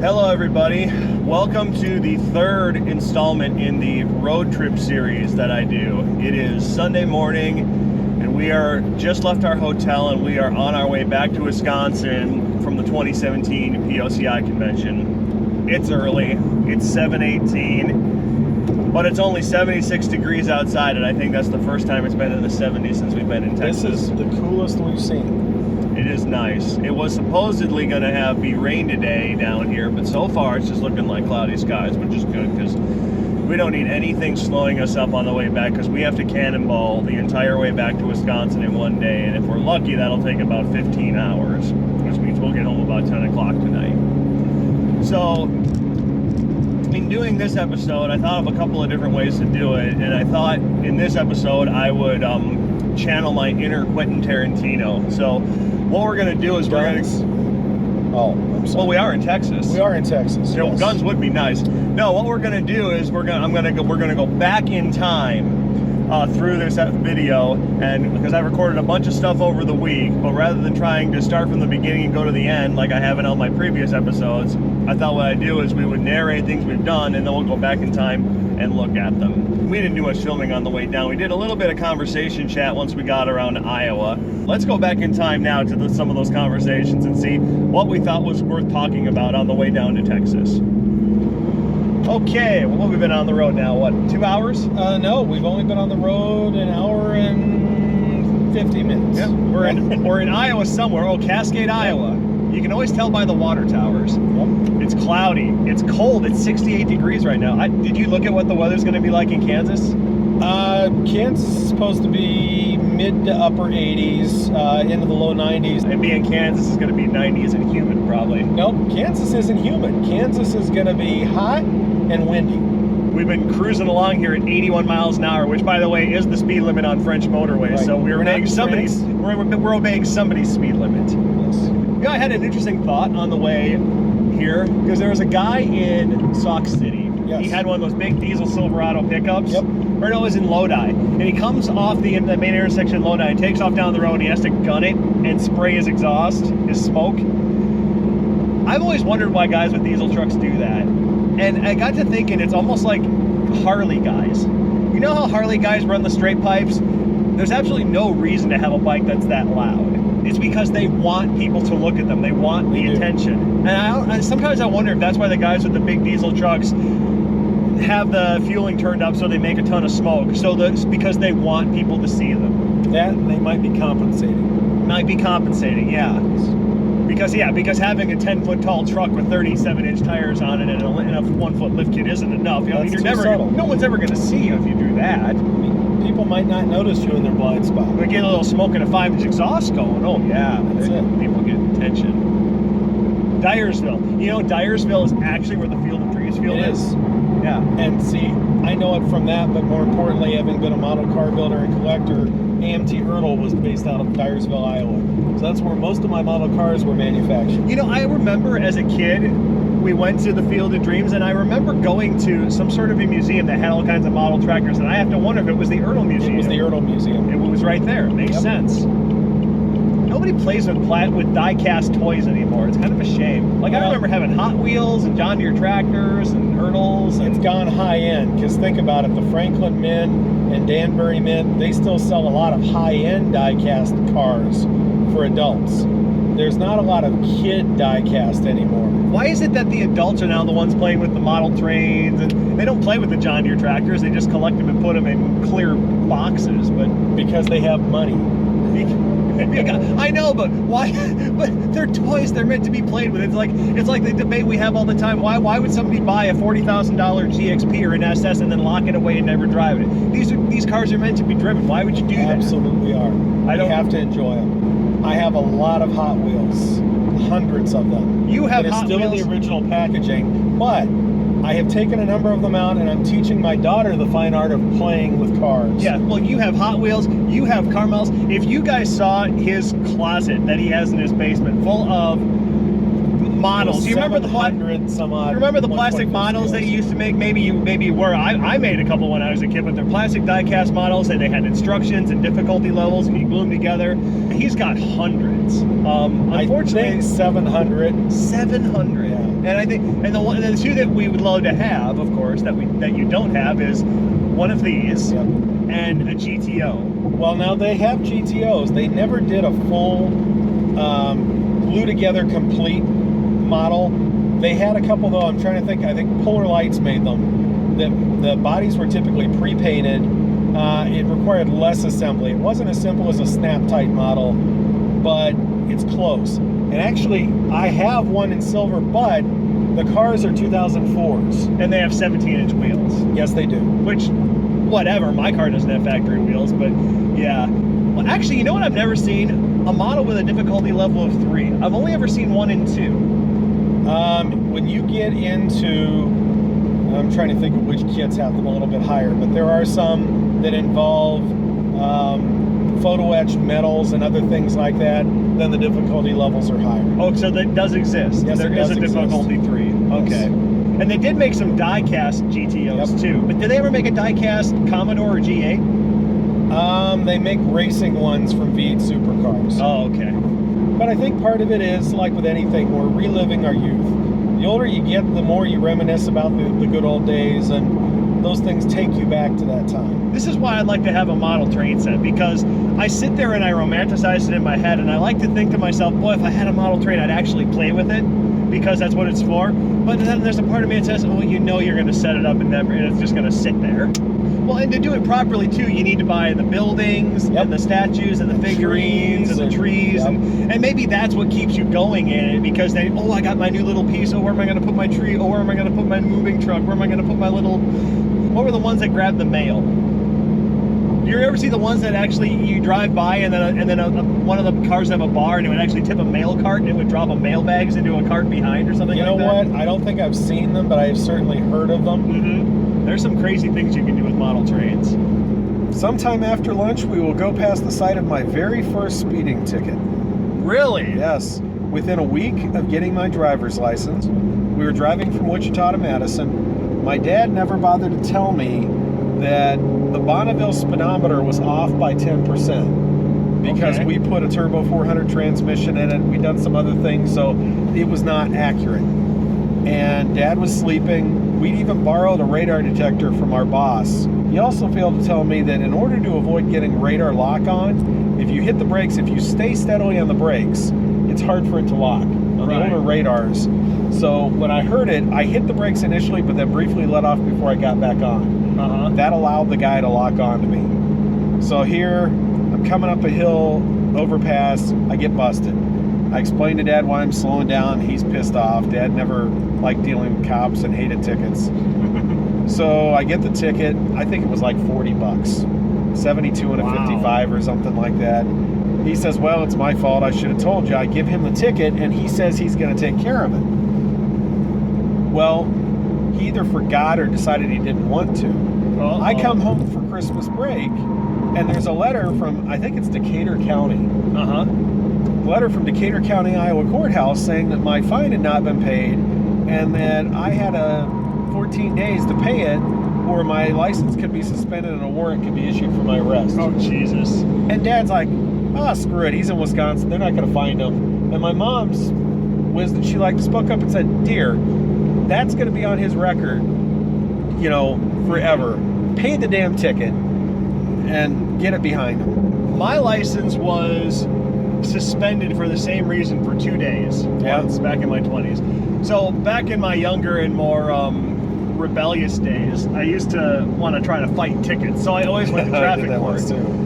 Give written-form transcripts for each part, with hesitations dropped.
Hello everybody, welcome to the third installment in the road trip series that I do. It is Sunday morning and we are just left our hotel and we are on our way back to Wisconsin from the 2017 POCI convention. It's early, it's 7:18, but it's only 76 degrees outside and I think that's the first time it's been in the 70s since we've been in Texas. This is the coolest we've seen. It is nice. It was supposedly going to be rain today down here, but so far it's just looking like cloudy skies, which is good because we don't need anything slowing us up on the way back because we have to cannonball the entire way back to Wisconsin in one day, and if we're lucky, that'll take about 15 hours, which means we'll get home about 10 o'clock tonight. So, in doing this episode, I thought of a couple of different ways to do it, and I thought in this episode I would channel my inner Quentin Tarantino. So what we're going to do is we're going to... Oh, I'm sorry. Well, we are in Texas. We are in Texas. You know, yes. Guns would be nice. No, what we're going to do is we're going to go back in time through this video, and because I recorded a bunch of stuff over the week, but rather than trying to start from the beginning and go to the end like I have in all my previous episodes, I thought what I'd do is we would narrate things we've done and then we'll go back in time and look at them. We didn't do much filming on the way down. We did a little bit of conversation chat once we got around to Iowa. Let's go back in time now to some of those conversations and see what we thought was worth talking about on the way down to Texas. Okay, well, we've been on the road now, what, 2 hours? No, we've only been on the road an hour and 50 minutes. Yeah, we're in Iowa somewhere. Oh, Cascade, Iowa. You can always tell by the water towers. Yep. It's cloudy. It's cold. It's 68 degrees right now. Did you look at what the weather's going to be like in Kansas? Kansas is supposed to be mid to upper 80s, into the low 90s. And being Kansas is going to be 90s and humid probably. Nope, Kansas isn't humid. Kansas is going to be hot and windy. We've been cruising along here at 81 miles an hour, which, by the way, is the speed limit on French motorways. Right. So we're obeying somebody's. We're obeying somebody's speed limit. Yes. You know, I had an interesting thought on the way here because there was a guy in Sauk City. Yes. He had one of those big diesel Silverado pickups. Yep. Or no, it was in Lodi, and he comes off the main intersection in Lodi and takes off down the road. And he has to gun it and spray his exhaust, his smoke. I've always wondered why guys with diesel trucks do that. And I got to thinking, it's almost like Harley guys. You know how Harley guys run the straight pipes? There's absolutely no reason to have a bike that's that loud. It's because they want people to look at them. They want the attention. And sometimes I wonder if that's why the guys with the big diesel trucks have the fueling turned up so they make a ton of smoke. So that's because they want people to see them. That they might be compensating. Might be compensating, yeah. Because having a 10-foot tall truck with 37-inch tires on it and a 1-foot lift kit isn't enough. I mean, no one's ever going to see you if you do that. I mean, people might not notice you in their blind spot. We get a little smoke and a 5-inch exhaust going. Oh yeah, that's it. People get attention. Dyersville. You know, Dyersville is actually where the Field of Dreams field is. Yeah. And see, I know it from that, but more importantly, having been a model car builder and collector, AMT Ertl was based out of Dyersville, Iowa. So that's where most of my model cars were manufactured. You know, I remember as a kid, we went to the Field of Dreams, and I remember going to some sort of a museum that had all kinds of model tractors, and I have to wonder if it was the Ertl Museum. It was the Ertl Museum. It was right there. It makes sense. Nobody plays with die-cast toys anymore. It's kind of a shame. Like, I remember having Hot Wheels and John Deere tractors and Ertls. It's gone high-end, because think about it, the Franklin Mint and Danbury Mint, they still sell a lot of high-end die-cast cars for adults. There's not a lot of kid die-cast anymore. Why is it that the adults are now the ones playing with the model trains, and they don't play with the John Deere tractors, they just collect them and put them in clear boxes? But because they have money. I know, but why? But they're toys. They're meant to be played with. It's like the debate we have all the time. Why would somebody buy a $40,000 GXP or an SS and then lock it away and never drive it? These cars are meant to be driven. Why would you do that? Absolutely are. You have to enjoy them. I have a lot of Hot Wheels, hundreds of them. You have Hot Wheels? Still in the original packaging, but I have taken a number of them out, and I'm teaching my daughter the fine art of playing with cars. Yeah, well, you have Hot Wheels, you have Carmels. If you guys saw his closet that he has in his basement, full of models. Do you remember the 700 some odd? You remember the plastic models they used to make? Maybe you were. I made a couple when I was a kid, but they're plastic die-cast models, and they had instructions and difficulty levels, and you glue them together. He's got hundreds. Unfortunately, I think 700. 700. Yeah. And I think, and the two that we would love to have, of course, that you don't have is one of these and a GTO. Well, now they have GTOs. They never did a full glue together complete model. They had a couple though. I'm trying to think. I think Polar Lights made them. The bodies were typically pre-painted. It required less assembly. It wasn't as simple as a snap tight model, but it's close. And actually, I have one in silver, but the cars are 2004s. And they have 17-inch wheels. Yes, they do. Which, whatever, my car doesn't have factory wheels, but yeah. Well, actually, you know what I've never seen? A model with a difficulty level of 3. I've only ever seen 1 and 2. When you get into, I'm trying to think of which kits have them a little bit higher, but there are some that involve photo etched metals and other things like that, then the difficulty levels are higher. Oh, so that does exist. Yes, there is a difficulty 3. Okay. Yes. And they did make some die-cast GTOs too. But did they ever make a die-cast Commodore or G8? They make racing ones from V8 supercars. Oh, okay. But I think part of it is, like with anything, we're reliving our youth. The older you get, the more you reminisce about the good old days, and those things take you back to that time. This is why I'd like to have a model train set, because I sit there and I romanticize it in my head, and I like to think to myself, boy, if I had a model train, I'd actually play with it, because that's what it's for. But then there's a part of me that says, oh, you know you're going to set it up and it's just going to sit there. Well, and to do it properly, too, you need to buy the buildings and the statues and the figurines and the trees. And maybe that's what keeps you going in it, because then, oh, I got my new little piece. Oh, where am I going to put my tree? Oh, where am I going to put my moving truck? Where am I going to put my little... What were the ones that grab the mail? Do you ever see the ones that actually you drive by and then one of the cars have a bar and it would actually tip a mail cart and it would drop a mail bags into a cart behind or something like that? You know what? I don't think I've seen them, but I've certainly heard of them. Mm-hmm. There's some crazy things you can do with model trains. Sometime after lunch, we will go past the site of my very first speeding ticket. Really? Yes. Within a week of getting my driver's license, we were driving from Wichita to Madison. My dad never bothered to tell me that the Bonneville speedometer was off by 10% because we put a turbo 400 transmission in it. We'd done some other things, so it was not accurate. And Dad was sleeping. We'd even borrowed a radar detector from our boss. He also failed to tell me that in order to avoid getting radar lock on, if you hit the brakes, if you stay steadily on the brakes, it's hard for it to lock on the older radars. So when I heard it, I hit the brakes initially, but then briefly let off before I got back on. That allowed the guy to lock on to me. So here, I'm coming up a hill, overpass, I get busted. I explained to Dad why I'm slowing down. He's pissed off. Dad never liked dealing with cops and hated tickets. So I get the ticket. I think it was like $40, 72 and a 55 or something like that. He says, well, it's my fault. I should have told you. I give him the ticket, and he says he's going to take care of it. Well, he either forgot or decided he didn't want to. I come home for Christmas break, and there's a letter from, I think it's Decatur County. Letter from Decatur County, Iowa courthouse saying that my fine had not been paid, and that I had 14 days to pay it, or my license could be suspended and a warrant could be issued for my arrest. Oh, Jesus. And Dad's like, screw it, he's in Wisconsin, they're not going to find him. And my mom's wisdom, she spoke up and said, dear, that's going to be on his record, forever. Pay the damn ticket and get it behind him. My license was suspended for the same reason for 2 days. Once, back in my 20s. So back in my younger and more rebellious days, I used to want to try to fight tickets. So I always went to traffic court.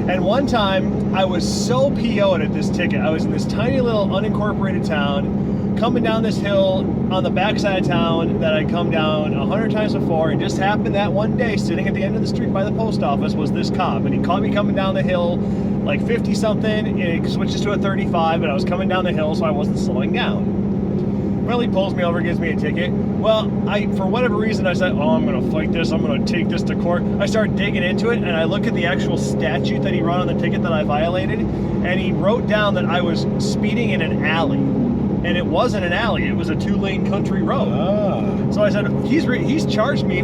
And one time, I was so PO'd at this ticket. I was in this tiny little unincorporated town, coming down this hill on the backside of town that I'd come down 100 times before, and just happened that one day, sitting at the end of the street by the post office, was this cop, and he caught me coming down the hill, like 50 something, and it switches to a 35, and I was coming down the hill, so I wasn't slowing down. Well, he pulls me over, gives me a ticket. Well, for whatever reason, I said, I'm going to fight this. I'm going to take this to court. I started digging into it, and I look at the actual statute that he wrote on the ticket that I violated, and he wrote down that I was speeding in an alley. and it wasn't an alley. It was a 2-lane country road. So I said, he's charged me,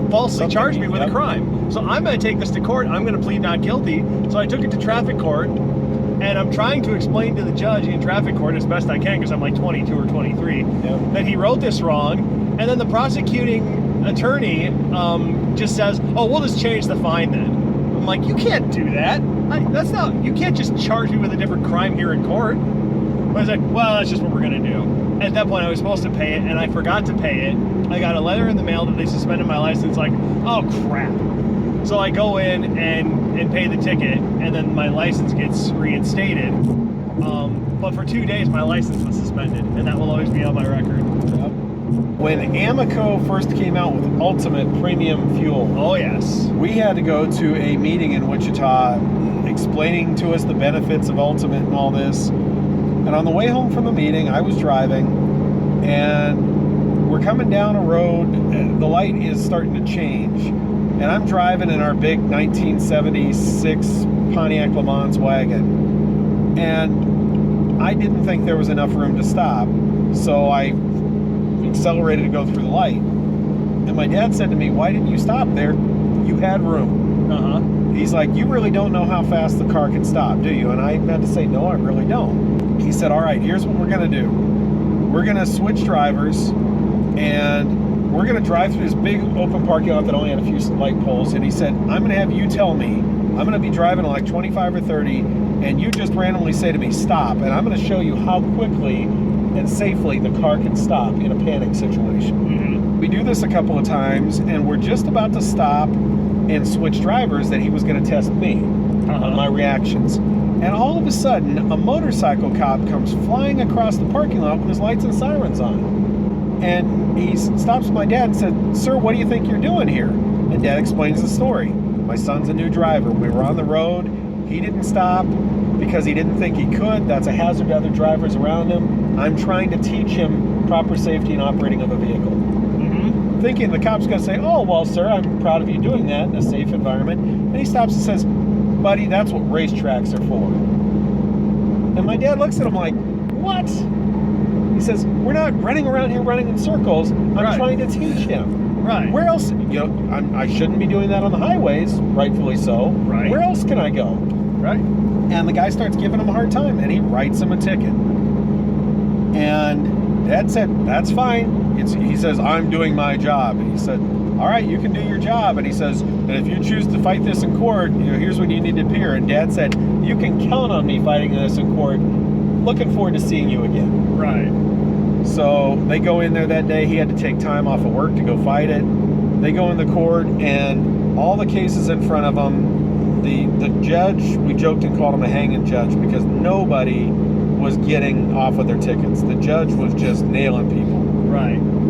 falsely charged me with a crime. So I'm going to take this to court. I'm going to plead not guilty. So I took it to traffic court, and I'm trying to explain to the judge in traffic court as best I can, because I'm like 22 or 23, that he wrote this wrong. And then the prosecuting attorney just says, oh, we'll just change the fine then. I'm like, you can't do that. You can't just charge me with a different crime here in court. But I was like, well, that's just what we're going to do. At that point, I was supposed to pay it, and I forgot to pay it. I got a letter in the mail that they suspended my license, like, oh, crap. So I go in and pay the ticket, and then my license gets reinstated. But for 2 days, my license was suspended, and that will always be on my record. When Amoco first came out with Ultimate Premium Fuel, oh yes, we had to go to a meeting in Wichita explaining to us the benefits of Ultimate and all this. And on the way home from the meeting, I was driving, and we're coming down a road, and the light is starting to change. And I'm driving in our big 1976 Pontiac Le Mans wagon. And I didn't think there was enough room to stop, so I accelerated to go through the light. And my dad said to me, why didn't you stop there? You had room. He's like, you really don't know how fast the car can stop, do you? And I had to say, no, I really don't. He said, all right, here's what we're going to do. We're going to switch drivers, and we're going to drive through this big open parking lot that only had a few light poles. And he said, I'm going to have you tell me, I'm going to be driving at like 25 or 30, and you just randomly say to me, stop. And I'm going to show you how quickly and safely the car can stop in a panic situation. We do this a couple of times, and we're just about to stop and switch drivers that he was going to test me on my reactions. And all of a sudden, a motorcycle cop comes flying across the parking lot with his lights and sirens on. And he stops my dad and said, sir, what do you think you're doing here? And Dad explains the story. My son's a new driver. We were on the road. He didn't stop because he didn't think he could. That's a hazard to other drivers around him. I'm trying to teach him proper safety and operating of a vehicle. Thinking the cop's going to say, oh, well, sir, I'm proud of you doing that in a safe environment. And he stops and says, buddy, that's what racetracks are for. And my dad looks at him like, what? He says, we're not running around here running in circles. I'm trying to teach him. Where else? You know, I shouldn't be doing that on the highways, rightfully so. Where else can I go? And the guy starts giving him a hard time, and he writes him a ticket. And Dad said, that's fine. He says, I'm doing my job. And he said, all right, you can do your job. And he says, and if you choose to fight this in court, you know, here's when you need to appear. And Dad said, you can count on me fighting this in court. Looking forward to seeing you again. So they go in there that day. He had to take time off of work to go fight it. They go in the court, and all the cases in front of them, the judge, we joked and called him a hanging judge because nobody was getting off of their tickets. The judge was just nailing people.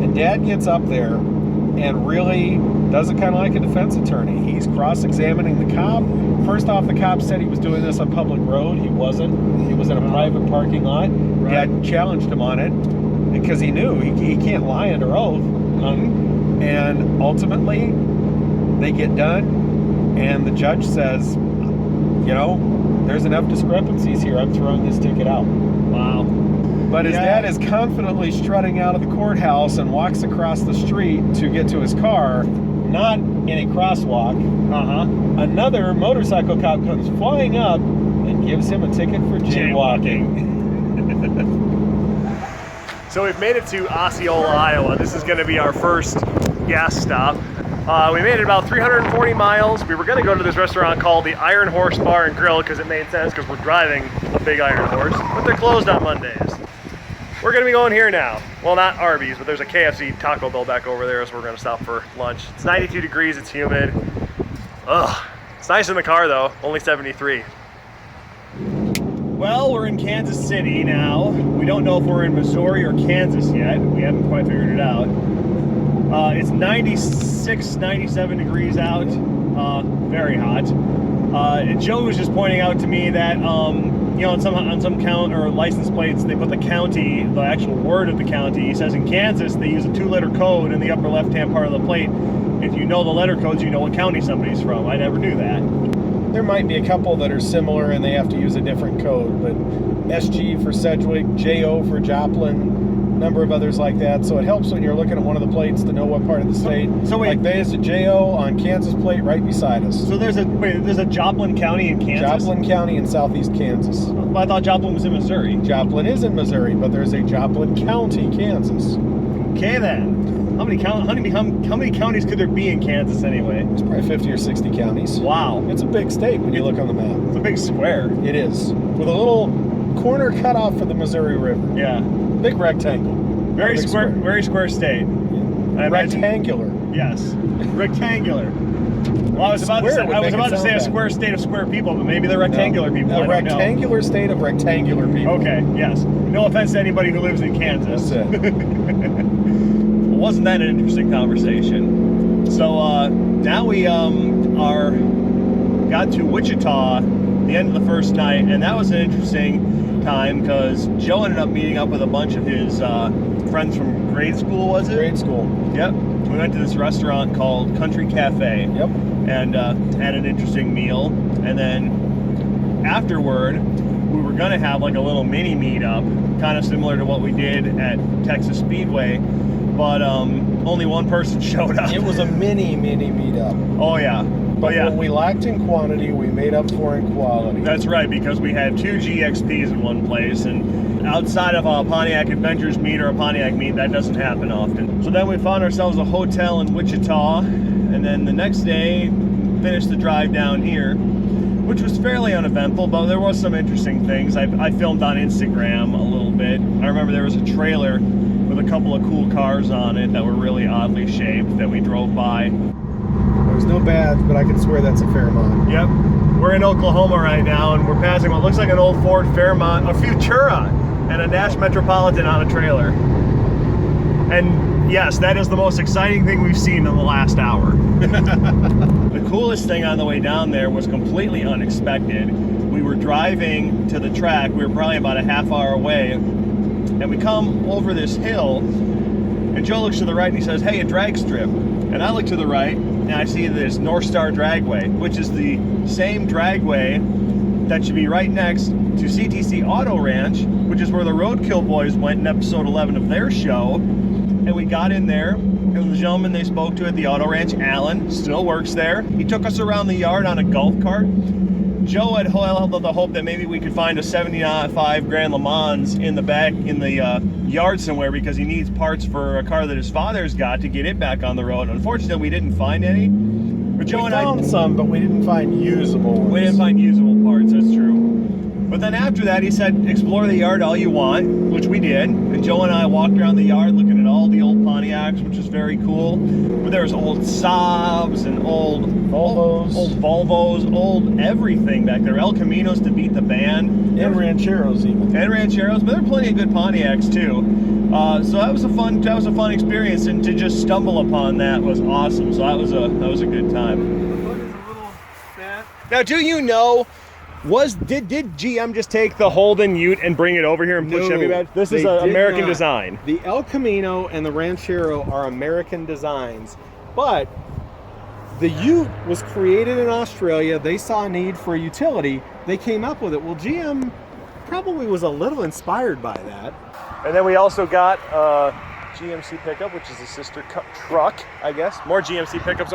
And Dad gets up there and really does it kind of like a defense attorney. He's cross-examining the cop. First off, the cop said he was doing this on public road. He wasn't. He was in a private parking lot. Dad challenged him on it because he knew he can't lie under oath. And ultimately, they get done, and the judge says, you know, there's enough discrepancies here. I'm throwing this ticket out. But his dad is confidently strutting out of the courthouse and walks across the street to get to his car, not in a crosswalk. Another motorcycle cop comes flying up and gives him a ticket for jaywalking. So we've made it to Osceola, Iowa. This is going to be our first gas stop. We made it about 340 miles. We were going to go to this restaurant called the Iron Horse Bar and Grill because it made sense because we're driving a big Iron Horse, but they're closed on Mondays. We're going to be going here now. Well, not Arby's, but there's a KFC Taco Bell back over there, so we're going to stop for lunch. It's 92 degrees, it's humid. Ugh. It's nice in the car though, only 73. Well, we're in Kansas City now. We don't know if we're in Missouri or Kansas yet. We haven't quite figured it out. It's 96, 97 degrees out. Very hot. Joe was just pointing out to me that you know, on some count or license plates, they put the county, the actual word of the county. He says in Kansas they use a 2-letter code in the upper left-hand part of the plate. If you know the letter codes, you know what county somebody's from. I never knew that. There might be a couple that are similar and they have to use a different code, but SG for Sedgwick, JO for Joplin, number of others like that. So it helps when you're looking at one of the plates to know what part of the state. So wait, like there's a JO on Kansas plate right beside us. So there's a Joplin County in Kansas? Joplin County in southeast Kansas. Well, I thought Joplin was in Missouri. Joplin is in Missouri, but there's a Joplin County, Kansas. Okay then. How many counties could there be in Kansas anyway? There's probably 50 or 60 counties. Wow. It's a big state when you look on the map. It's a big square. It is. With a little corner cut off for the Missouri River. Yeah. Big rectangle. Very square, very square state. Yeah. Rectangular. Yes. Rectangular. Well, I was about to say a square state of square people, but maybe they're rectangular people. A rectangular state of rectangular people. Okay, yes. No offense to anybody who lives in Kansas. That's it. Wasn't that an interesting conversation? So now we got to Wichita the end of the first night, and that was an interesting time because Joe ended up meeting up with a bunch of his friends from grade school, was it? Grade school. Yep. We went to this restaurant called Country Cafe. Yep. And had an interesting meal. And then afterward, we were going to have like a little mini meetup, kind of similar to what we did at Texas Speedway. But only one person showed up. It was a mini meetup. Oh, yeah. But what we lacked in quantity, we made up for in quality. That's right, because we had 2 GXPs in one place, and outside of a Pontiac Adventures meet or a Pontiac meet, that doesn't happen often. So then we found ourselves a hotel in Wichita, and then the next day, finished the drive down here, which was fairly uneventful, but there was some interesting things. I filmed on Instagram a little bit. I remember there was a trailer with a couple of cool cars on it that were really oddly shaped that we drove by. There's no badge, but I can swear that's a Fairmont. Yep. We're in Oklahoma right now, and we're passing what looks like an old Ford Fairmont, a Futura, and a Nash Metropolitan on a trailer. And yes, that is the most exciting thing we've seen in the last hour. The coolest thing on the way down there was completely unexpected. We were driving to the track. We were probably about a half hour away, and we come over this hill, and Joe looks to the right and he says, "Hey, a drag strip." And I look to the right and I see this North Star Dragway, which is the same dragway that should be right next to CTC Auto Ranch, which is where the Roadkill Boys went in episode 11 of their show. And we got in there, and the gentleman they spoke to at the Auto Ranch, Alan, still works there. He took us around the yard on a golf cart. Joe had held the hope that maybe we could find a 75 Grand Le Mans in the back in the yard somewhere, because he needs parts for a car that his father's got to get it back on the road. Unfortunately, we didn't find any. But Joe and I found some, but we didn't find usable ones. We didn't find usable parts, that's true. But then after that, he said, explore the yard all you want, which we did. And Joe and I walked around the yard looking at all the old Pontiacs, which was very cool. But there was old Saabs and old Volvos, old everything back there. El Caminos to beat the band. And Rancheros even. And Rancheros, but there are plenty of good Pontiacs too. So that was a fun experience, and to just stumble upon that was awesome. So that was a good time. Now, do you know? Did GM just take the Holden Ute and bring it over here and put Chevy badge? This is an American design. The El Camino and the Ranchero are American designs, but the Ute was created in Australia. They saw a need for a utility. They came up with it. Well, GM probably was a little inspired by that. And then we also got GMC pickup, which is a sister truck, I guess. More GMC pickups.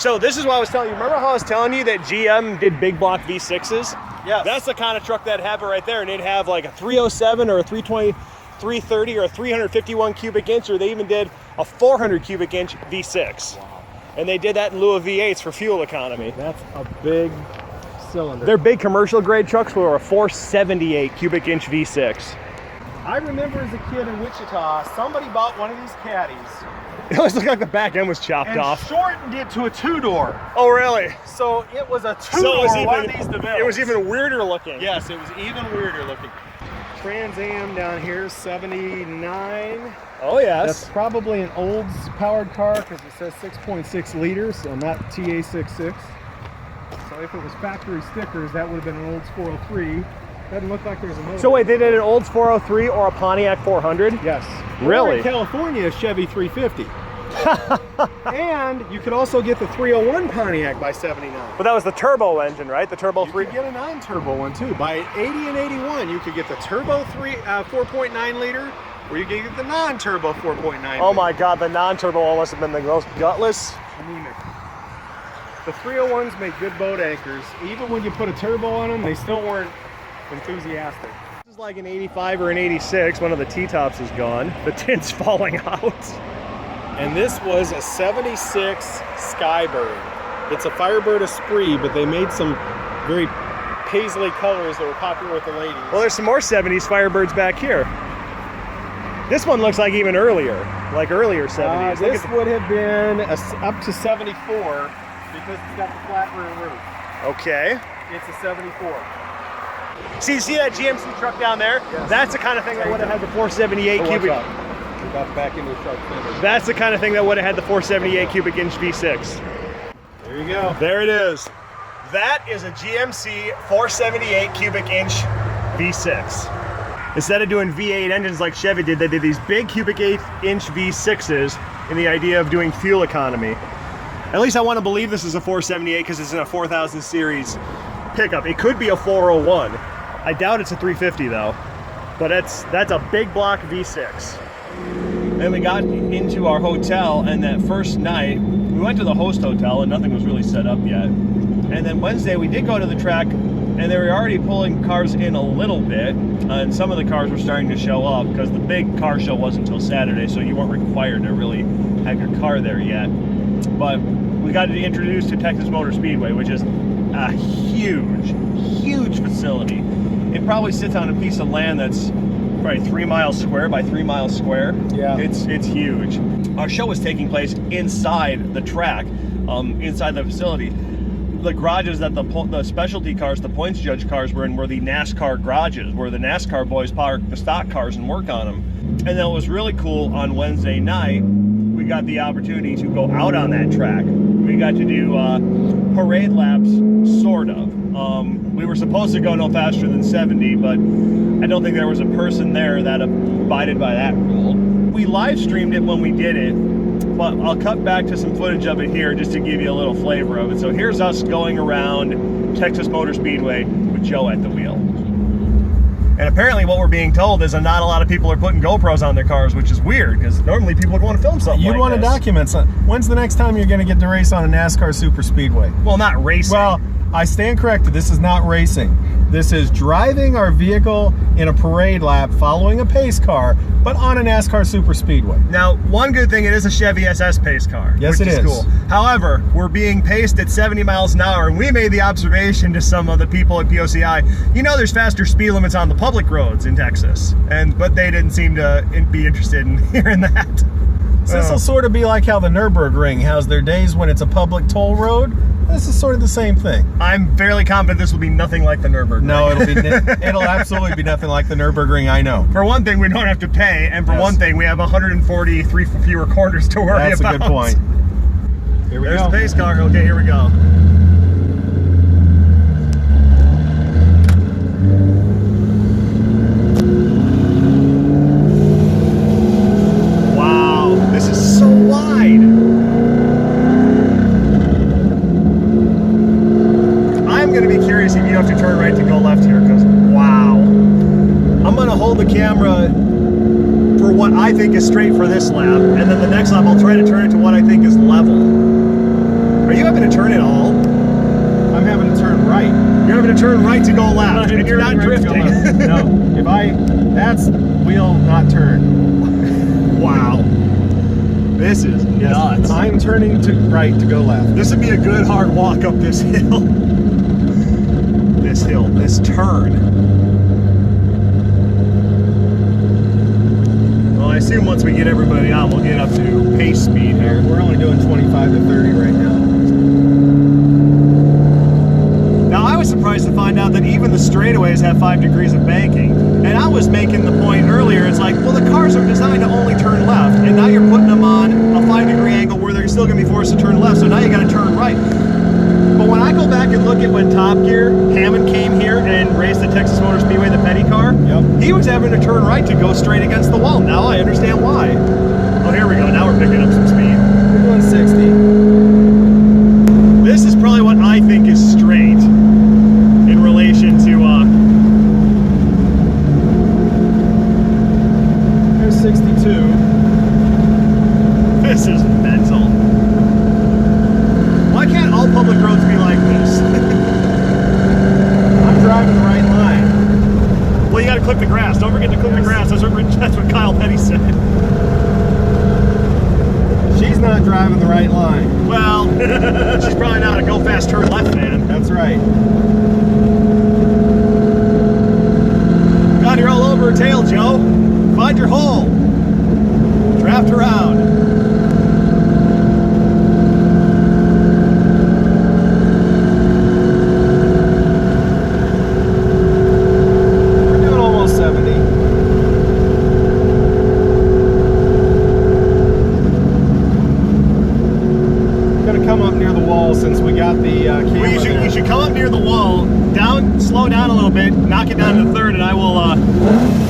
So this is what I was telling you. Remember how I was telling you that GM did big block V6s? Yeah. That's the kind of truck that'd have it right there, and it'd have like a 307 or a 320, 330 or a 351 cubic inch, or they even did a 400 cubic inch V6. Wow. And they did that in lieu of V8s for fuel economy. That's a big cylinder. Their big commercial grade trucks were a 478 cubic inch V6. I remember as a kid in Wichita, somebody bought one of these caddies. It always looked like the back end was chopped off. Shortened it to a 2-door. Oh, really? So it was a 2-door one of these developed. It was even weirder looking. Yes, it was even weirder looking. Trans Am down here, 79. Oh, yes. That's probably an Olds powered car because it says 6.6 liters, so not TA66. So if it was factory stickers, that would have been an Olds 403. Doesn't look like there's a motor. So wait, they did an Olds 403 or a Pontiac 400? Yes. Really? In California, a Chevy 350. And you could also get the 301 Pontiac by 79. But that was the turbo engine, right? The turbo You 3. could get a non-turbo one too. By 80 and 81, you could get the turbo 4.9 liter, or you could get the non-turbo 4.9. Oh my God, the non-turbo one must have been the most gutless. Anemic. The 301s make good boat anchors. Even when you put a turbo on them, they still weren't enthusiastic. This is like an 85 or an 86. One of the T-tops is gone. The tint's falling out. And this was a 76 Skybird. It's a Firebird Esprit, but they made some very paisley colors that were popular with the ladies. Well, there's some more 70s Firebirds back here. This one looks like even earlier, like earlier 70s. This would have been up to 74 because it's got the flat rear roof. Okay. It's a 74. See that GMC truck down there? Yes. That's the kind of thing that would have had the 478 cubic. We got back into the shark fender. That's the kind of thing that would have had the 478 cubic inch V6. There you go. There it is. That is a GMC 478 cubic inch V6. Instead of doing V8 engines like Chevy did, they did these big cubic inch V6s in the idea of doing fuel economy. At least I want to believe this is a 478 because it's in a 4000 series pickup. It could be a 401. I doubt it's a 350 though. But that's a big block V6. And we got into our hotel, and that first night, we went to the host hotel and nothing was really set up yet. And then Wednesday we did go to the track, and they were already pulling cars in a little bit, and some of the cars were starting to show up because the big car show wasn't until Saturday, so you weren't required to really have your car there yet. But we got introduced to Texas Motor Speedway, which is a huge facility. It probably sits on a piece of land that's probably 3 miles square by 3 miles square. Yeah. It's huge. Our show was taking place inside the track, inside the facility. The garages that the specialty cars, the points judge cars were in, were the NASCAR garages, where the NASCAR boys park the stock cars and work on them. And then what was really cool, on Wednesday night, we got the opportunity to go out on that track. We got to do parade laps, sort of. We were supposed to go no faster than 70, but I don't think there was a person there that abided by that rule. We live streamed it when we did it, but I'll cut back to some footage of it here just to give you a little flavor of it. So here's us going around Texas Motor Speedway with Joe at the wheel. And apparently what we're being told is that not a lot of people are putting GoPros on their cars, which is weird, because normally people would want to film something You'd like want to this. document something. When's the next time you're going to get to race on a NASCAR Super Speedway? Well, not racing. Well, I stand corrected. This is not racing. This is driving our vehicle in a parade lap following a pace car, but on a NASCAR Super Speedway. Now, one good thing, it is a Chevy SS pace car. Yes, which it is. Cool. However, we're being paced at 70 miles an hour, and we made the observation to some of the people at POCI, you know there's faster speed limits on the public roads in Texas, but they didn't seem to be interested in hearing that. So this will sort of be like how the Nürburgring has their days when it's a public toll road. This is sort of the same thing. I'm fairly confident this will be nothing like the Nürburgring. No, it'll absolutely be nothing like the Nürburgring, I know. For one thing, we don't have to pay, and for one thing, we have 143 fewer corners to worry about. That's a good point. Here we There's go. the pace car. Okay, here we go. Wow, this is so wide. I'm going to be curious if you have to turn right to go left here, because wow. I'm going to hold the camera for what I think is straight for this lap, and then the next lap I'll try to turn it to what I think is level. Are you having to turn at all? I'm having to turn right. You're having to turn right to go left, and you're not drifting. No, that's wheel not turn. Wow. This is nuts. I'm turning to right to go left. This would be a good hard walk up this hill. This turn. Well, I assume once we get everybody on, we'll get up to pace speed here. We're only doing 25 to 30 right now. Now, I was surprised to find out that even the straightaways have 5 degrees of banking. And I was making the point earlier, it's like, well, the cars are designed to only turn left, and now you're putting them on a 5-degree angle where they're still going to be forced to turn left, so now you got to turn right. But when I go back and look at when Top Gear, Hammond came here and raced the Texas Motor Speedway, the petty car, he was having to turn right to go straight against the wall. Now I understand why. Oh, here we go. Now we're picking up some speed. This is mental. Why can't all public roads be like this? I'm driving the right line. Well, you gotta clip the grass. Don't forget to clip the grass. That's what Kyle Petty said. She's not driving the right line. Well, she's probably not a go fast turn left fan. That's right. God, you're all over her tail, Joe. Find your hole. Draft around. We're doing almost 70. Gonna come up near the wall since we got the camera. Well, you should come up near the wall, slow down a little bit, knock it down to third, and I will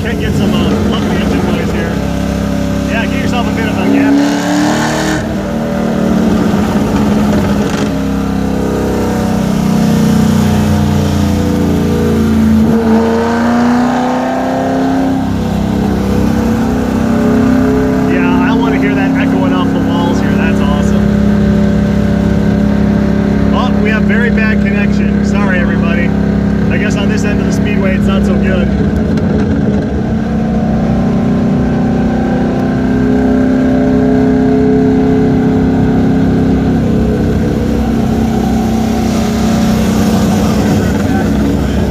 get some lovely engine noise here. Yeah, get yourself a bit of a gap. Yeah, I want to hear that echoing off the walls here. That's awesome. Oh, we have very bad connection. Sorry, everybody. I guess on this end of the speedway, it's not so good.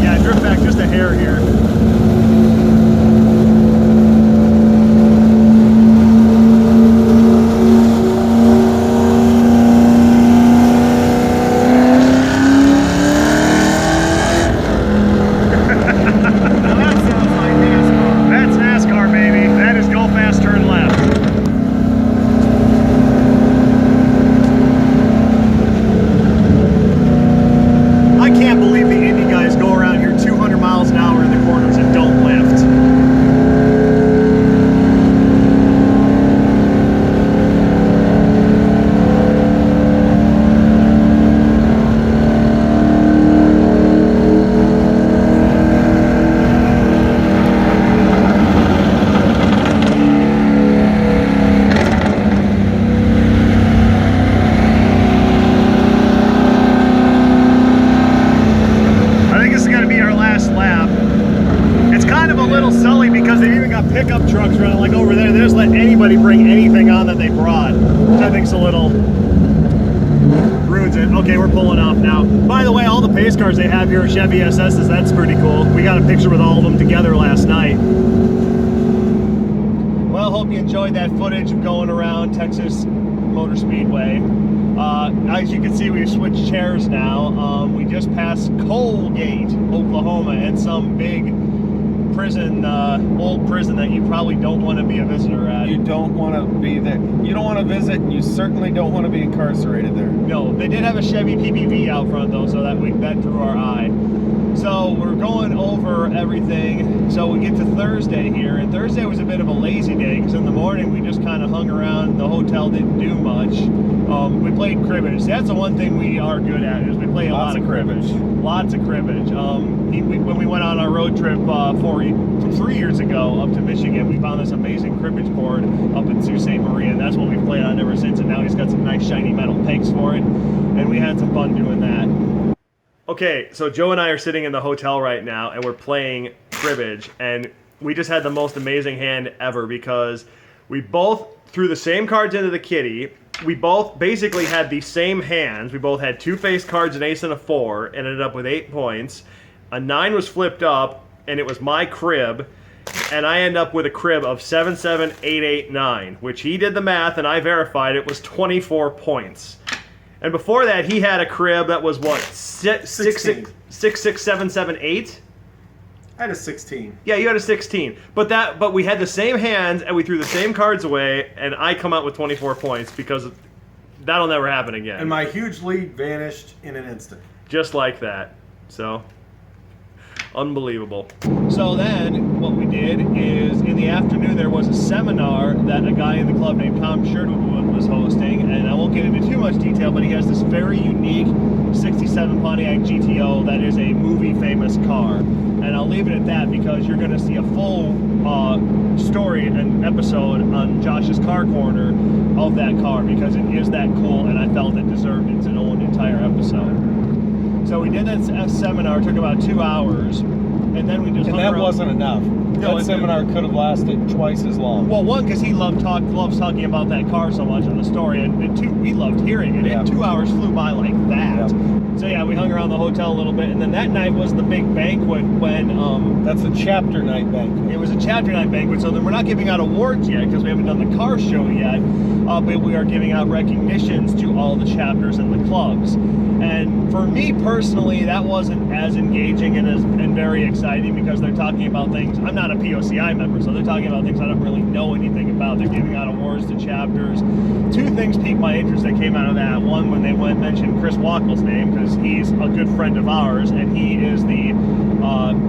Yeah, drift back just a hair here. That's NASCAR, baby. That is go fast, turn left. I can't believe the Indy guys go around here 200 miles an hour in the corners and don't lift. Pickup trucks running like over there. They just let anybody bring anything on that they brought, which I think's a little ruins it. Okay, we're pulling off now. By the way, all the pace cars they have here are Chevy SS's. That's pretty cool. We got a picture with all of them together last night. Well, hope you enjoyed that footage of going around Texas Motor Speedway. As you can see, we've switched chairs now. We just passed Colgate, Oklahoma, and some big prison, old prison that you probably don't want to be a visitor at. You don't want to be there. You don't want to visit, and you certainly don't want to be incarcerated there. No, they did have a Chevy PPV out front though, so that drew our eye. So we're going over everything. So we get to Thursday here, and Thursday was a bit of a lazy day because in the morning we just kind of hung around. The hotel didn't do much. We played cribbage. That's the one thing we are good at, is we play a lot of cribbage. Lots of cribbage. When we went on our road trip 3 years ago up to Michigan, we found this amazing cribbage board up in Sault Ste. Marie, and that's what we've played on ever since. And now he's got some nice shiny metal pegs for it, and we had some fun doing that. Okay, so Joe and I are sitting in the hotel right now, and we're playing cribbage, and we just had the most amazing hand ever because we both threw the same cards into the kitty. We both basically had the same hands. We both had 2 face cards, an ace and a 4, and ended up with 8 points. A 9 was flipped up, and it was my crib, and I end up with a crib of 77889, which he did the math, and I verified it was 24 points. And before that, he had a crib that was what, 66778? I had a 16. Yeah, you had a 16. But we had the same hands, and we threw the same cards away, and I come out with 24 points because that'll never happen again. And my huge lead vanished in an instant. Just like that. So, unbelievable. So then, what we did is, in the afternoon, there was a seminar that a guy in the club named Tom Sherwood was hosting, and I won't get into too much detail, but he has this very unique 67 Pontiac GTO that is a movie-famous car. And I'll leave it at that because you're going to see a full story and episode on Josh's Car Corner of that car, because it is that cool, and I felt it deserved its own entire episode. So we did that seminar, took about 2 hours, and then we just and that wasn't enough. No, that seminar could have lasted twice as long. Well, one, because he loves talking about that car so much and the story, and two, we loved hearing it. Yeah. And 2 hours flew by like that. Yeah. So yeah, we hung around the hotel a little bit, and then that night was the big banquet when that's a chapter night banquet. It was a chapter night banquet. So then we're not giving out awards yet because we haven't done the car show yet, but we are giving out recognitions to all the chapters and the clubs. And for me personally, that wasn't as engaging and very exciting, because they're talking about things. I'm not a POCI member, so they're talking about things I don't really know anything about. They're giving out awards to chapters. 2 things piqued my interest that came out of that. One, when they mentioned Chris Wackel's name, because he's a good friend of ours, and he is the,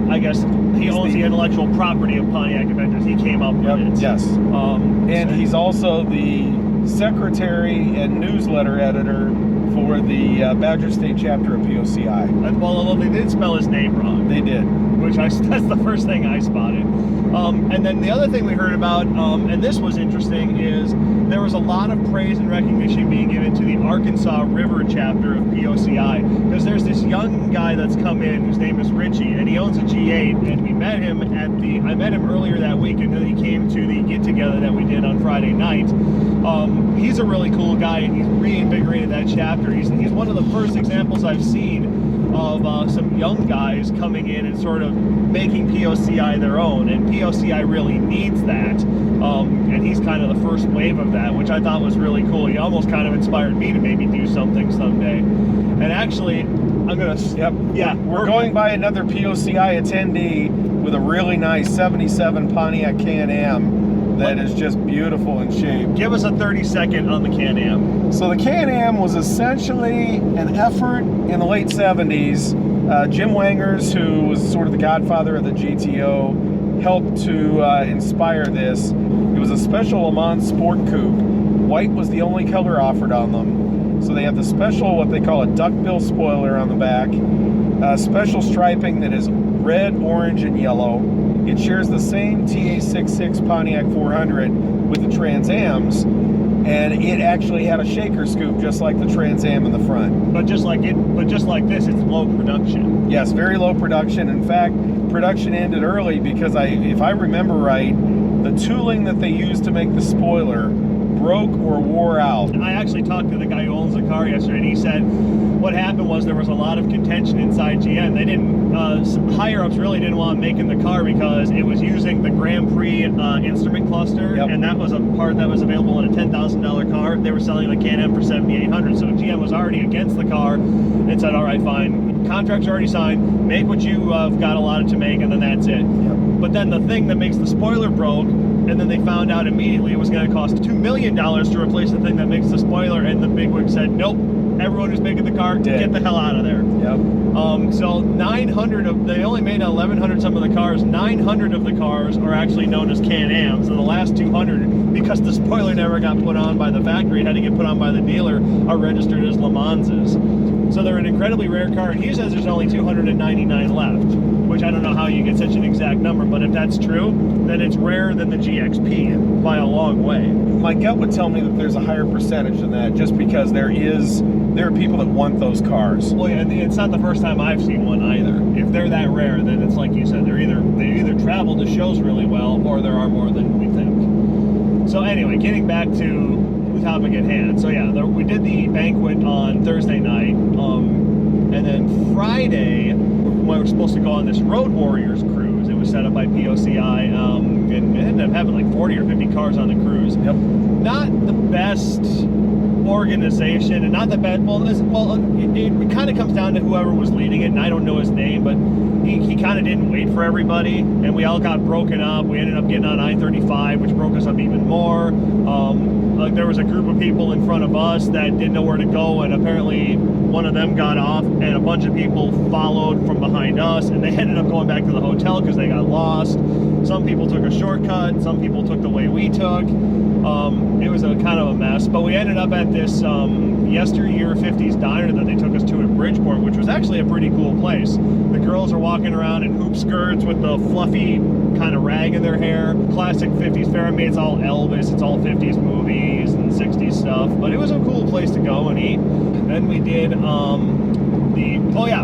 I guess, he owns the intellectual property of Pontiac Adventures. He came up with it. Yes. And he's also the secretary and newsletter editor for the Badger State chapter of POCI. Well, they did spell his name wrong. They did. That's the first thing I spotted. And then the other thing we heard about, and this was interesting, is there was a lot of praise and recognition being given to the Arkansas River chapter of POCI, because there's this young guy that's come in whose name is Richie, and he owns a G8, and we met him I met him earlier that week, and then he came to the get-together that we did on Friday night. He's a really cool guy, and he's reinvigorated that chapter. He's one of the first examples I've seen of some young guys coming in and sort of making POCI their own, and POCI really needs that, and he's kind of the first wave of that, which I thought was really cool. He almost kind of inspired me to maybe do something someday. And actually, I'm gonna, yeah, we're going by another POCI attendee with a really nice 77 Pontiac Can-Am that is just beautiful in shape. Give us a 30-second on the Can-Am. So the Can-Am was essentially an effort in the late 70s. Jim Wangers, who was sort of the godfather of the GTO, helped to inspire this. It was a special Le Mans Sport Coupe. White was the only color offered on them. So they have the special, what they call a duckbill spoiler on the back, special striping that is red, orange, and yellow. It shares the same TA66 Pontiac 400 with the Trans Ams, and it actually had a shaker scoop just like the Trans Am in the front. But just like this, it's low production. Yes, very low production. In fact, production ended early because if I remember right, the tooling that they used to make the spoiler broke or wore out. I actually talked to the guy who owns the car yesterday, and he said what happened was there was a lot of contention inside GM. They didn't, higher-ups really didn't want making the car because it was using the Grand Prix instrument cluster, and that was a part that was available in a $10,000 car. They were selling the Can-Am for $7,800, so GM was already against the car and said, all right, fine, contract's already signed, make what you got allotted to make, and then that's it. But then the thing that makes the spoiler broke, and then they found out immediately it was going to cost $2 million to replace the thing that makes the spoiler, and the bigwig said, nope, everyone who's making the car, get the hell out of there. So 900 of, they only made 1,100 some of the cars. 900 of the cars are actually known as Can-Ams, and the last 200, because the spoiler never got put on by the factory, it had to get put on by the dealer, are registered as Le Manses. So they're an incredibly rare car, and he says there's only 299 left, which I don't know how you get such an exact number, but if that's true, then it's rarer than the GXP by a long way. My gut would tell me that there's a higher percentage than that, just because there are people that want those cars. Well, yeah, and it's not the first time I've seen one either. If they're that rare, then it's like you said, they either travel to shows really well, or there are more than we think. So anyway, getting back to the topic at hand. So yeah, we did the banquet on Thursday night, and then Friday, we were supposed to go on this Road Warriors cruise. It was set up by POCI, and it ended up having like 40 or 50 cars on the cruise. Not the best organization, and not the best, it kind of comes down to whoever was leading it, and I don't know his name, but he kind of didn't wait for everybody, and we all got broken up. We ended up getting on I-35, which broke us up even more. Like there was a group of people in front of us that didn't know where to go, and apparently one of them got off, and a bunch of people followed from behind us, and they ended up going back to the hotel because they got lost. Some people took a shortcut. Some people took the way we took. It was a kind of a mess, but we ended up at this yesteryear 50s diner that they took us to in Bridgeport, which was actually a pretty cool place. The girls are walking around in hoop skirts with the fluffy kind of rag in their hair. Classic 50s fare. I mean, it's all Elvis, it's all 50s movies and 60s stuff, but it was a cool place to go and eat. Then we did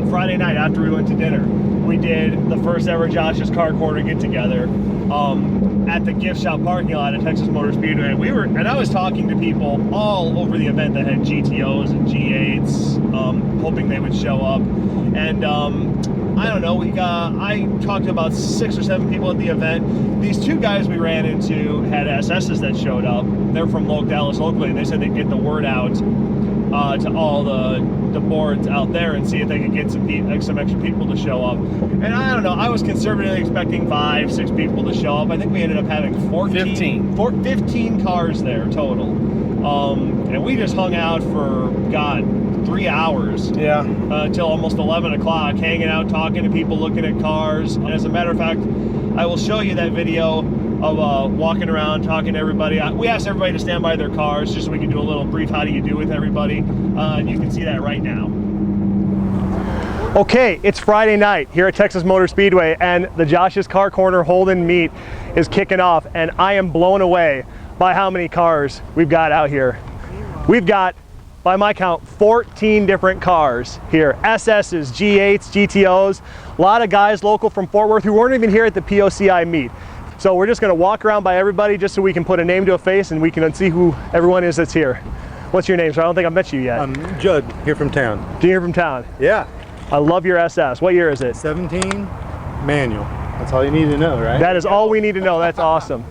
Friday night after we went to dinner, we did the first ever Josh's Car Corner get together at the gift shop parking lot at Texas Motor Speedway. And I was talking to people all over the event that had GTOs and G8s, hoping they would show up. And I don't know, I talked to about 6 or 7 people at the event. These 2 guys we ran into had SSs that showed up. They're from Dallas, Oakland, and they said they'd get the word out to all the boards out there and see if they could get some extra people to show up. And I don't know, I was conservatively expecting 5, 6 people to show up. I think we ended up having 15 cars there total. And we just hung out for, God, 3 hours. Yeah. Till almost 11 o'clock, hanging out, talking to people, looking at cars. And as a matter of fact, I will show you that video of walking around, talking to everybody. We asked everybody to stand by their cars just so we can do a little brief how do you do with everybody. And you can see that right now. Okay, it's Friday night here at Texas Motor Speedway, and the Josh's Car Corner Holden meet is kicking off, and I am blown away by how many cars we've got out here. We've got, by my count, 14 different cars here. SS's, G8s, GTOs, a lot of guys local from Fort Worth who weren't even here at the POCI meet. So we're just gonna walk around by everybody just so we can put a name to a face and we can see who everyone is that's here. What's your name, sir? I don't think I've met you yet. I'm Judd, here from town. Here from town? Yeah. I love your SS. What year is it? 17, manual. That's all you need to know, right? That is all we need to know. That's awesome.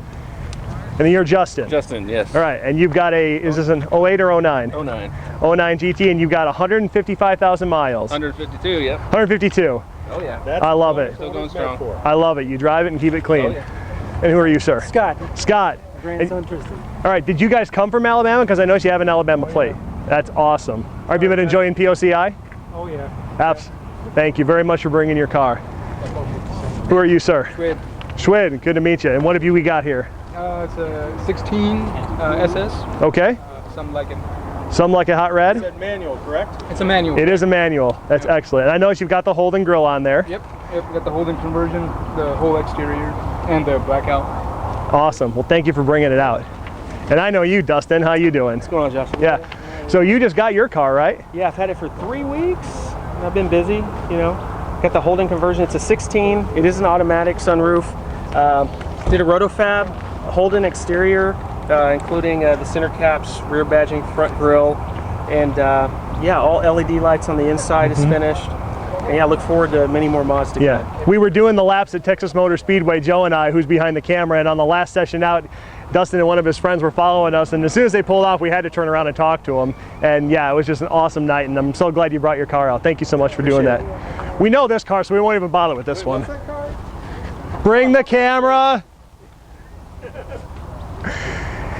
And then you're Justin. Justin, yes. All right, and you've got is this an 08 or 09? 09. 09 GT, and you've got 155,000 miles. 152, yep. 152. Oh yeah. I love it. Still going strong. I love it. You drive it and keep it clean. Oh, yeah. And who are you, sir? Scott. Scott. Grandson Tristan. All right, did you guys come from Alabama? Because I noticed you have an Alabama plate. That's awesome. Have you been enjoying POCI? Oh yeah. Apps. Thank you very much for bringing your car. Who are you, sir? Schwid. Schwid, good to meet you. And what have we got here? It's a 16 SS. Okay. Something like it. Some like a hot red? It's a manual, correct? It's a manual. It is a manual. That's excellent. I noticed you've got the Holden grill on there. Yep. We got the Holden conversion, the whole exterior, and the blackout. Awesome. Well, thank you for bringing it out. And I know you, Dustin. How you doing? What's going on, Josh? Yeah. So you just got your car, right? Yeah, I've had it for 3 weeks. I've been busy, you know. Got the Holden conversion. It's a 16. It is an automatic sunroof. Did a rotofab, Holden exterior, including the center caps, rear badging, front grille, and yeah, all LED lights on the inside is finished. And yeah, I look forward to many more mods to come. We were doing the laps at Texas Motor Speedway, Joe and I, who's behind the camera, and on the last session out, Dustin and one of his friends were following us, and as soon as they pulled off, we had to turn around and talk to them. And yeah, it was just an awesome night, and I'm so glad you brought your car out. Thank you so much for doing that. We know this car, so we won't even bother with this one. What's that car? Bring the camera.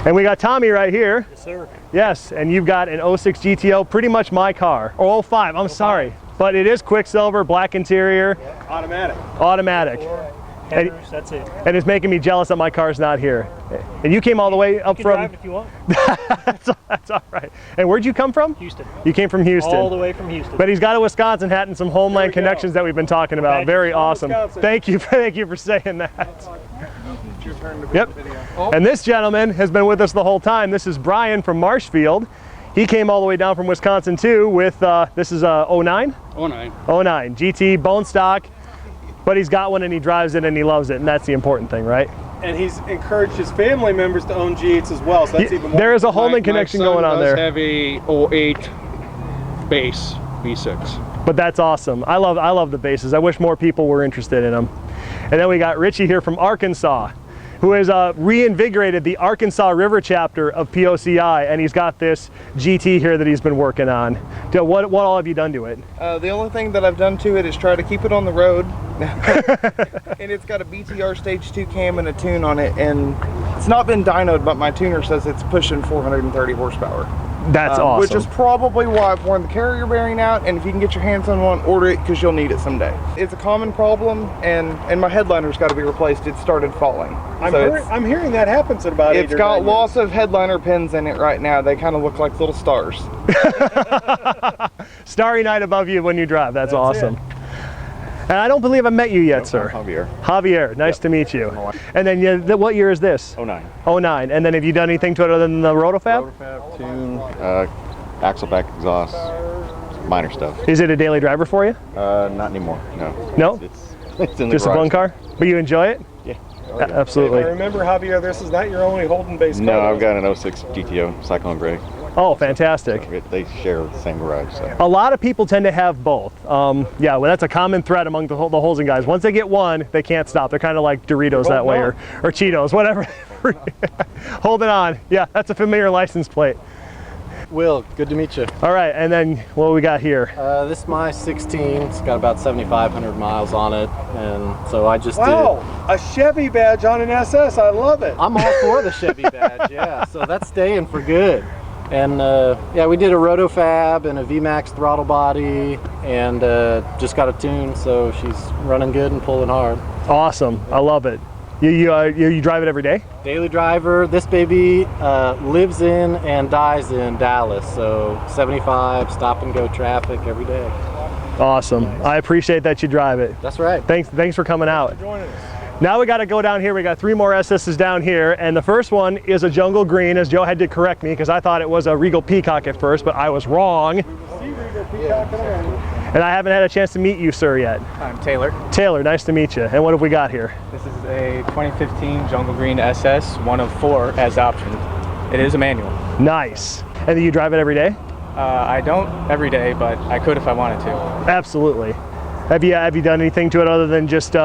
And we got Tommy right here. Yes, sir. Yes, and you've got an 06 GTO, pretty much my car. Or 05, I'm sorry. But it is Quicksilver, black interior. Automatic. Automatic. Headers, that's it. And it's making me jealous that my car's not here. And you came all the way up You can from... drive if you want. that's all right. And where'd you come from? Houston. You came from Houston. All the way from Houston. But he's got a Wisconsin hat and some homeland connections that we've been talking about. Very awesome. Wisconsin. Thank you for saying that. It's your turn to be Yep. in the video. And this gentleman has been with us the whole time. This is Brian from Marshfield. He came all the way down from Wisconsin too with, this is a 09? 09. 09, GT, bone stock, but he's got one and he drives it and he loves it, and that's the important thing, right? And he's encouraged his family members to own G8s as well, so that's even more. There is a Holden connection going on there. have a 08 base V6. But that's awesome. I love the bases. I wish more people were interested in them. And then we got Richie here from Arkansas, who has reinvigorated the Arkansas River chapter of POCI, and he's got this GT here that he's been working on. What all have you done to it? The only thing that I've done to it is try to keep it on the road. And it's got a BTR Stage 2 cam and a tune on it, and it's not been dynoed, but my tuner says it's pushing 430 horsepower. That's awesome. Which is probably why I've worn the carrier bearing out, and if you can get your hands on one, order it because you'll need it someday. It's a common problem, and my headliner's got to be replaced. It started falling. I'm hearing that happens at about 8 or 9 It's got years. lots of headliner pins in it right now. They kind of look like little stars. Starry night above you when you drive. That's awesome. it. And I don't believe I met you yet, sir. Javier. Javier, nice to meet you. And then what year is this? 09. 09. And then have you done anything to it other than the rotofab? Rotofab, tune, axle back exhaust, minor stuff. Is it a daily driver for you? Not anymore, no. No? It's in the Just a garage. fun car? But you enjoy it? Yeah. Absolutely. If I remember, Javier, this is not your only Holden-based car. No, I've got an 06 GTO, Cyclone Gray. Oh, fantastic. They share the same garage. So. A lot of people tend to have both. Yeah, well, that's a common thread among the Holden guys. Once they get one, they can't stop. They're kind of like Doritos that way, or Cheetos, whatever. Holding on. Yeah, that's a familiar license plate. Will, good to meet you. All right, and then what we got here? This is my 16. It's got about 7,500 miles on it, and so I just Wow, a Chevy badge on an SS. I love it. I'm all for the Chevy badge, yeah. So that's staying for good. And yeah, we did a rotofab and a VMAX throttle body, and just got a tune, so she's running good and pulling hard. Awesome, I love it. You drive it every day? Daily driver. This baby lives in and dies in Dallas, so 75 stop and go traffic every day. Awesome. I appreciate that you drive it. That's right. Thanks for coming out. Now we got to go down here. We got 3 more SS's down here, and the first one is a jungle green, as Joe had to correct me because I thought it was a Regal Peacock at first, but I was wrong. And I haven't had a chance to meet you, sir, yet. I'm Taylor. Taylor, nice to meet you. And what have we got here? This is a 2015 Jungle Green SS, one of 4 as option. It is a manual. Nice. And do you drive it every day? I don't every day, but I could if I wanted to. Absolutely. Have you done anything to it other than just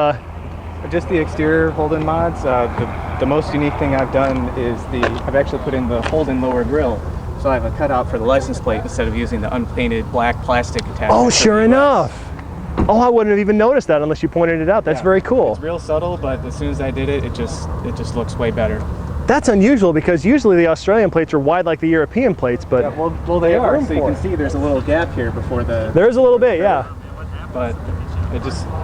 Just the exterior Holden mods. The most unique thing I've done is I've actually put in the Holden lower grille. So I have a cutout for the license plate instead of using the unpainted black plastic attachment. Oh, sure enough. Oh, I wouldn't have even noticed that unless you pointed it out. That's very cool. It's real subtle, but as soon as I did it, it just looks way better. That's unusual because usually the Australian plates are wide like the European plates, but Yeah, well they are. So you can see there's a little gap here before the. There's a little bit, yeah. But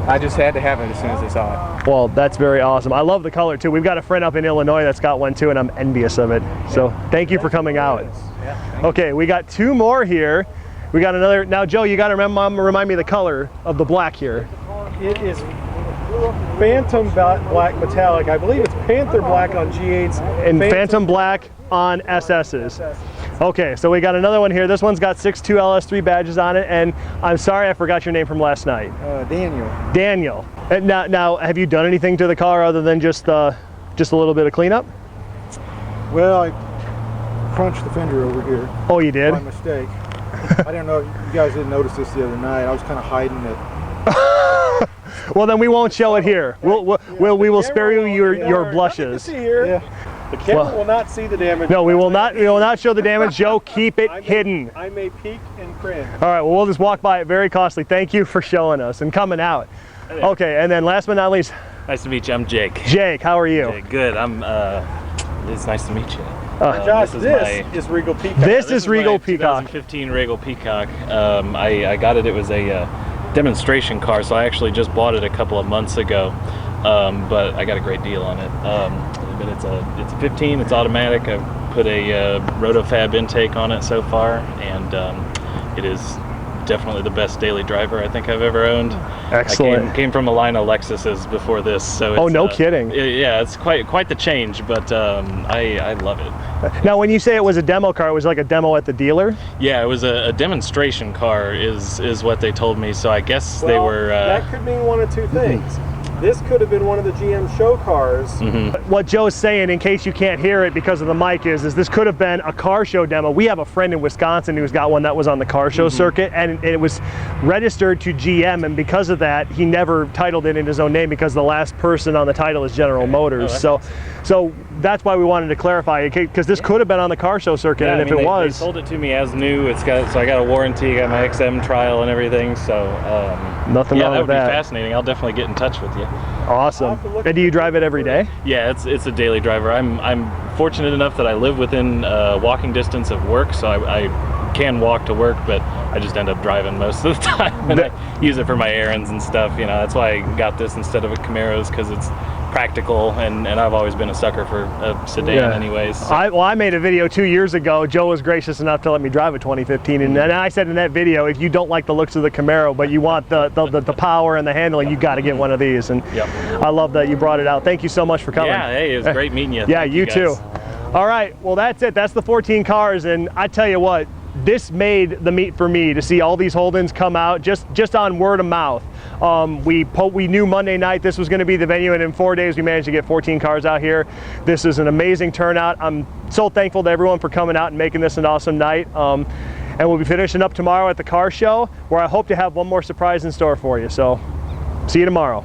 I just had to have it as soon as I saw it. Well, that's very awesome. I love the color too. We've got a friend up in Illinois that's got one too, and I'm envious of it. So thank you for coming out. Okay, we got 2 more here. We got another. Now, Joe, you got to remind me the color of the black here. It is Phantom Black Metallic. I believe it's Panther Black on G8s. And Phantom Black on SS's. Okay, so we got another one here. This one's got 6.2 LS3 badges on it, and I'm sorry I forgot your name from last night. Daniel. Daniel. And now, have you done anything to the car other than just a little bit of cleanup? Well, I crunched the fender over here. Oh, you did? By mistake. I didn't know, you guys didn't notice this the other night. I was kind of hiding it. Well, then we won't show it here. We will spare you your blushes. Yeah. The camera will not see the damage. No, we will not show the damage. Joe, keep it hidden. I may peek and cringe. All right, well, we'll just walk by it. Very costly. Thank you for showing us and coming out. Okay, and then last but not least. Nice to meet you. I'm Jake. Jake, how are you? Hey, good. It's nice to meet you. Josh, this is Regal Peacock. This is Regal my Peacock. 2015 Regal Peacock. I got it. It was a demonstration car, so I actually just bought it a couple of months ago. But I got a great deal on it. But it's a 15. It's automatic. I've put a rotofab intake on it so far, and it is definitely the best daily driver I think I've ever owned. Excellent. I came from a line of Lexuses before this, so it's, oh, no kidding. Yeah, it's quite the change, but I love it. Now, when you say it was a demo car, it was like a demo at the dealer? Yeah, it was a demonstration car is what they told me, so I guess they were... that could mean one of 2 things. This could have been one of the GM show cars. What Joe's saying, in case you can't hear it because of the mic, is this could have been a car show demo. We have a friend in Wisconsin who's got one that was on the car show circuit, and it was registered to GM, and because of that, he never titled it in his own name because the last person on the title is General Motors. So that's why we wanted to clarify, because this could have been on the car show circuit, yeah, and if it was... They sold it to me as new. So I got a warranty, got my XM trial and everything, so... Nothing wrong with that. Yeah, that would be fascinating. I'll definitely get in touch with you. Awesome. And do you drive it every day? Yeah, it's a daily driver. I'm fortunate enough that I live within walking distance of work, so I can walk to work, but I just end up driving most of the time, and I use it for my errands and stuff. You know, that's why I got this instead of a Camaro's, because it's practical, and I've always been a sucker for a sedan anyways. So. I made a video 2 years ago. Joe was gracious enough to let me drive a 2015, and then I said in that video, if you don't like the looks of the Camaro, but you want the power and the handling, you got to get one of these. And I love that you brought it out. Thank you so much for coming. Yeah, hey, it was great meeting you. Yeah, Thank you too. guys. All right, well that's it. That's the 14 cars, and I tell you what, this made the meet for me to see all these Holdens come out just on word of mouth. We knew Monday night this was going to be the venue, and in 4 days we managed to get 14 cars out here. This is an amazing turnout. I'm so thankful to everyone for coming out and making this an awesome night. And we'll be finishing up tomorrow at the car show, where I hope to have one more surprise in store for you. So see you tomorrow.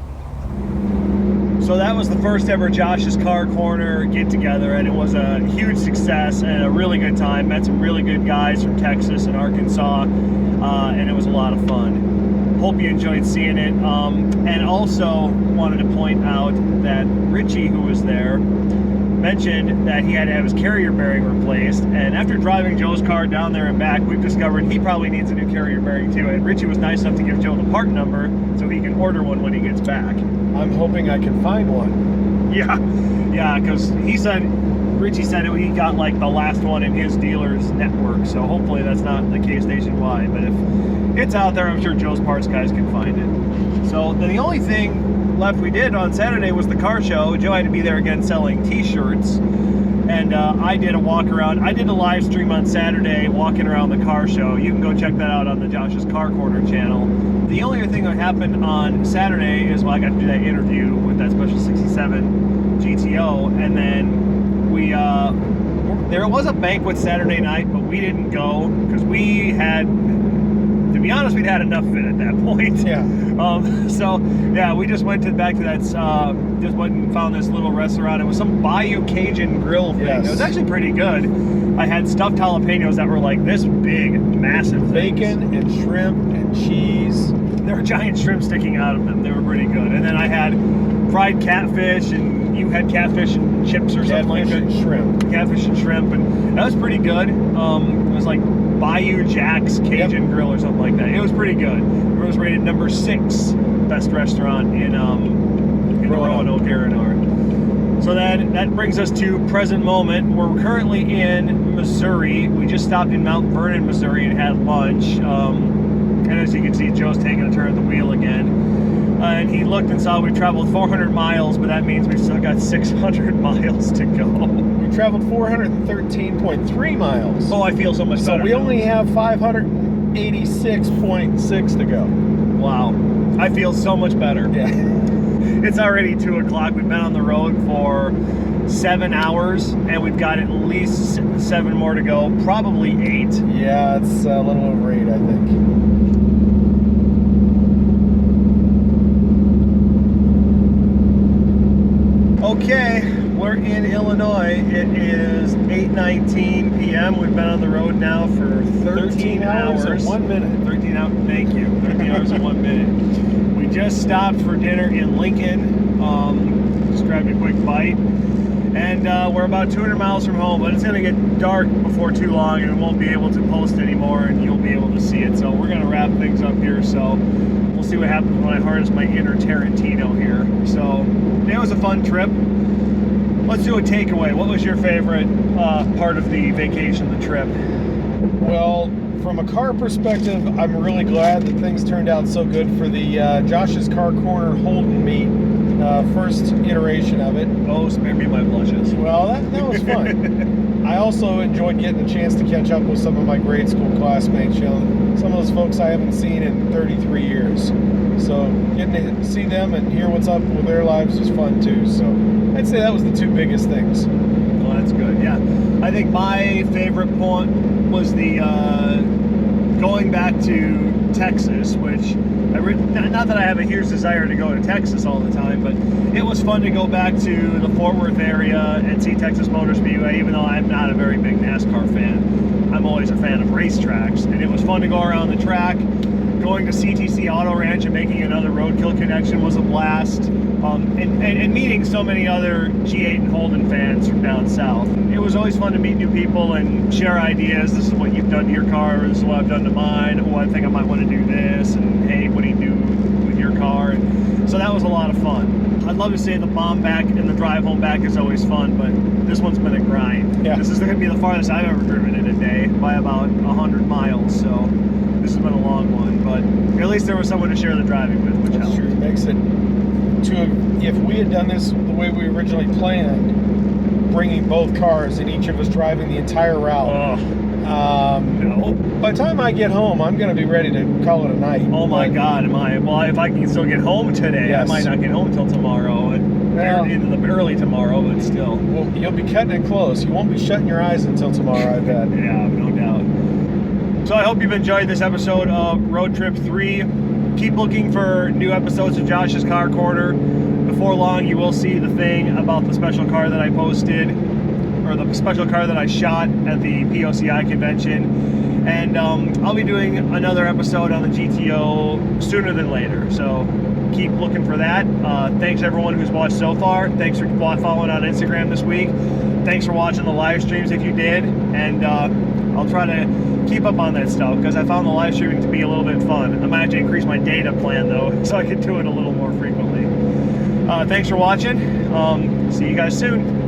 So that was the first ever Josh's Car Corner get together, and it was a huge success and a really good time. Met some really good guys from Texas and Arkansas, and it was a lot of fun. Hope you enjoyed seeing it. And also wanted to point out that Richie, who was there, mentioned that he had to have his carrier bearing replaced, and after driving Joe's car down there and back, we've discovered he probably needs a new carrier bearing too, and Richie was nice enough to give Joe the part number so he can order one when he gets back. I'm hoping I can find one. Yeah, because Richie said he got like the last one in his dealer's network, so hopefully that's not the case nationwide, but if it's out there, I'm sure Joe's Parts guys can find it. So the only thing left we did on Saturday was the car show. Joe had to be there again selling t-shirts, and I did a walk around. I did a live stream on Saturday walking around the car show. You can go check that out on the Josh's Car Corner channel. The only other thing that happened on Saturday is, well, I got to do that interview with that Special 67 GTO, and then we there was a banquet Saturday night, but we didn't go because we had, to be honest, we'd had enough of it at that point. Yeah. So yeah, we just went back to that. Just went and found this little restaurant. It was some Bayou Cajun grill thing. Yes. It was actually pretty good. I had stuffed jalapenos that were like this big, massive Bacon things. and shrimp and cheese. There were giant shrimp sticking out of them. They were pretty good. And then I had fried catfish, and you had catfish and chips or something like that. Catfish and shrimp. Catfish and shrimp, and that was pretty good. It was like Bayou Jack's Cajun Grill or something like that. It was pretty good. It was rated number 6 best restaurant in Roanoke, Illinois. So that brings us to present moment. We're currently in Missouri. We just stopped in Mount Vernon, Missouri, and had lunch. And as you can see, Joe's taking a turn at the wheel again. And he looked and saw we traveled 400 miles, but that means we've still got 600 miles to go. We traveled 413.3 miles. Oh, I feel so much better. So we only have 586.6 to go. Wow. I feel so much better. Yeah. It's already 2 o'clock. We've been on the road for 7 hours, and we've got at least 7 more to go, probably 8. Yeah, it's a little over 8, I think. Okay, we're in Illinois. It is 8:19 p.m. We've been on the road now for 13 hours and 1 minute. 13 hours, thank you. 13 hours and 1 minute. We just stopped for dinner in Lincoln. Just grabbed a quick bite. And we're about 200 miles from home, but it's going to get dark before too long, and we won't be able to post anymore, and you'll be able to see it. So we're going to wrap things up here. So we'll see what happens when I harness my inner Tarantino here. So it was a fun trip. Let's do a takeaway. What was your favorite part of the vacation, the trip? Well, from a car perspective, I'm really glad that things turned out so good for the Josh's Car Corner Holden meet. First iteration of it. Oh, spare me my blushes. Well, that was fun. I also enjoyed getting a chance to catch up with some of my grade school classmates. You know, some of those folks I haven't seen in 33 years. So getting to see them and hear what's up with their lives was fun too. So I'd say that was the 2 biggest things. Well, that's good. Yeah, I think my favorite point was the going back to Texas, which not that I have a huge desire to go to Texas all the time, but it was fun to go back to the Fort Worth area and see Texas Motor Speedway, even though I'm not a very big NASCAR fan. I'm always a fan of racetracks, and it was fun to go around the track. Going to CTC Auto Ranch and making another roadkill connection was a blast. and meeting so many other G8 and Holden fans from down south. It was always fun to meet new people and share ideas. This is what you've done to your car, this is what I've done to mine. Oh, I think I might want to do this, and hey, what do you do with your car? And so that was a lot of fun. I'd love to say the bomb back and the drive home back is always fun, but this one's been a grind. Yeah. This is going to be the farthest I've ever driven in a day by about 100 miles, so this has been a long one, but at least there was someone to share the driving with, which That's helped. true. It makes it if we had done this the way we originally planned, bringing both cars and each of us driving the entire route. No. By the time I get home, I'm going to be ready to call it a night. Oh my God, am I? Well, if I can still get home today, Yes. I might not get home till tomorrow, and Well, into the early tomorrow, but still. Well, you'll be cutting it close. You won't be shutting your eyes until tomorrow, I bet. Yeah, no doubt. So I hope you've enjoyed this episode of Road Trip 3. Keep looking for new episodes of Josh's Car Corner. Before long, you will see the thing about the special car that I posted, or the special car that I shot at the POCI convention. And I'll be doing another episode on the GTO sooner than later. So keep looking for that. Thanks everyone who's watched so far. Thanks for following on Instagram this week. Thanks for watching the live streams if you did. And I'll try to keep up on that stuff because I found the live streaming to be a little bit fun. I might have to increase my data plan though, so I can do it a little more frequently. Thanks for watching. See you guys soon.